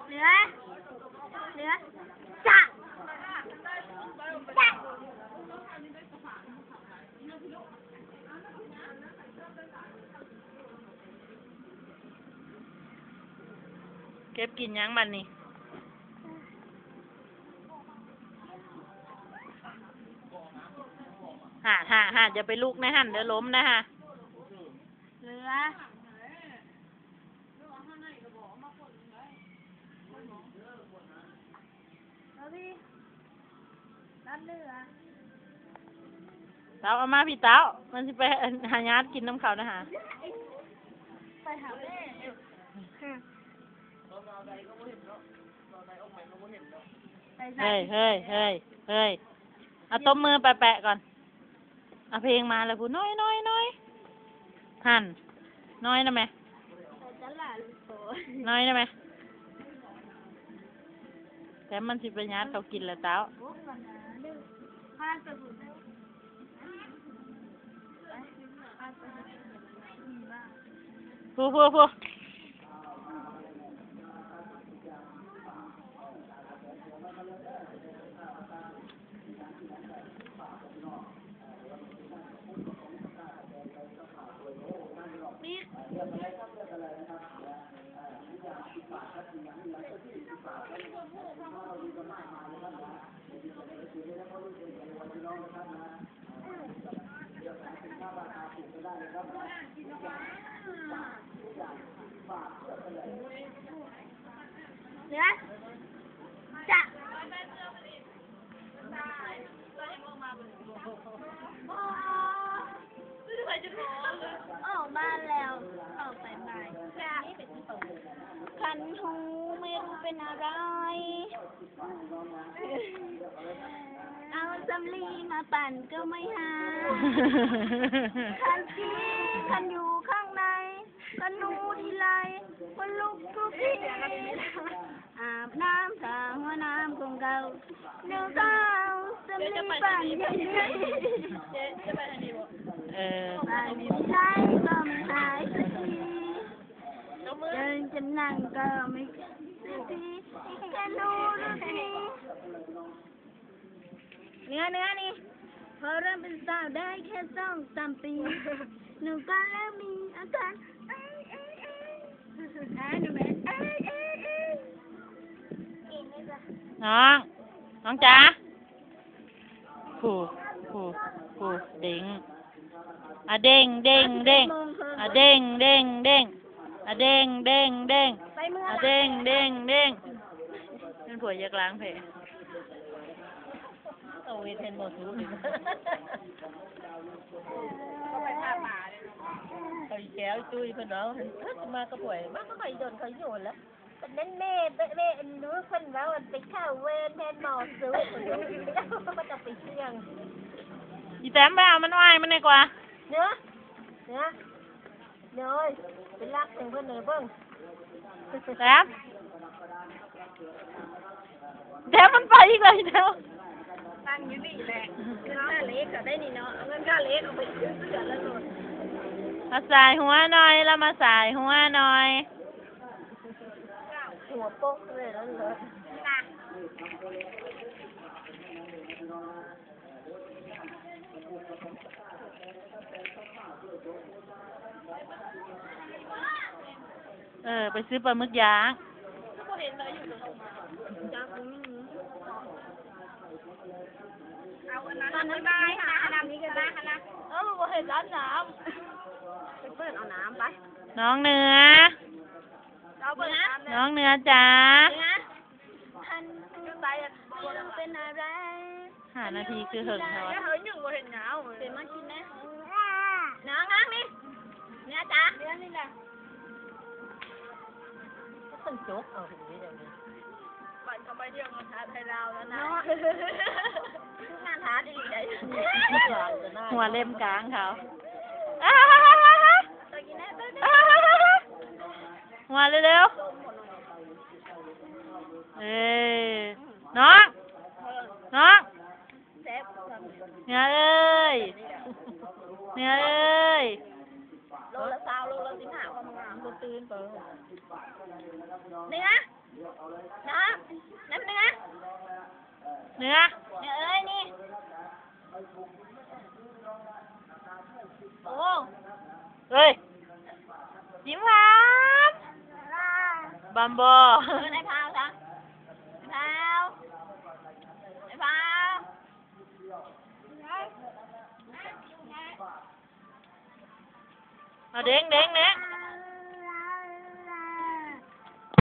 เหลือจ้ะเก็บกินยังมันนี่หาจะไปลุกนะหันเดี๋ยวล้มนะฮะเหลือพี่รับเหลือเต้าเอามาพี่เต้ามันสิไปหาญาติกินน้ำเขานะฮะไปหาแม่เฮ้ยเอาต้มมือแปะก่อนเอาเพลงมาแล้วพูดน้อยหั่นน้อยนะแม่น้อยนะแม่แต่มันสิไปญาติเขากินแล้วเต้าพูเหลือจ้ะออกบ้านแล้วออกไปไหนคันหูไม่รู้เป็นอะไรเอาสำลีมาปั่นก็ไม่หายคันจริงคันอยู่ข้างในคันนูทีไรมันลุกทุกทีอาบน้ำสาหัวน้ำของเราเดี๋ยวก็เอาสำลีปั่นอย่างนี้ปั่นไม่ได้ก็ไม่หายสักทีเดินจะนั่งก็ไม่สักทีแค่นูดูทีเนื้อนี่พอเริ่มเป็นสาวได้แค่2-3 ปีหนูก็เริ่มมีอาการหนูเป็นน้องจ๋าผู้เด้งอะเด้งอะเด้งอะเด้งอะเด้งอะเด้งเป็นผัวยักล้างเพเอาเวทเป็นหมดทุกก็ไปท่าป่าเลยเขาแก้วจุ้ยเพื่อนเรามาก็ป่วยมากก็โดนเขาโยนแล้วแต่นั้นแม่รู้คนว่ามันไปเข้าเวรแทนหมอสูมันจะไปเชื่องอีแต้มไปเอามันไหวมันดีกว่าเนื้อเป็นรักถึงเพื่อนเลยเบิ้งแต้มมันไปอีกเลยเดี๋ยวตั้งอยู่นี่แหละค่าเล็กก็ได้นี่เนาะเอาเงินค่าเล็กเอาไปซื้อเสื้อแล้วหมดมาใส่หัวหน่อยแล้วมาใส่หัวหน่อยหัวโป๊กเลยแล้วเลยไปซื้อปลาหมึกย่างตอนนั้นได้ค่ะน้ำนี้ก็ได้ค่ะนะบ่เห็นร้านน้ำไปเปิดเอาน้ำไปน้องเนื้อจ๋าท่านไปเป็นอะไร5 นาทีคือเหิงทอดเหิงยังบ่เห็นหนาวเป็นมากินนะน้องนี่เนื้อจ๋าเนื้อนี่แหละต้องจบเอาถึงนี้เดี๋ยวนี้ไปก็ไปเที่ยวงานท้าไทยลาวแล้วนะงานท้าดีใจหัวเล่มกลางเขาหัวเร็วๆน้อง เนื้อเอ้ยเนื้อเอ้ย โลละ20โลละ15ความงาม บ่ตื่นเปล่า เนื้อนะน้ำเนื้อ เนื้อ เนื้อเอ้ยนี่โอ้ เอ้ยยิ้มหวานบัมบอ ไอ้พาวจ้ะไอ้พาวไอ้พาว เอาเด้งเด้งเด้ง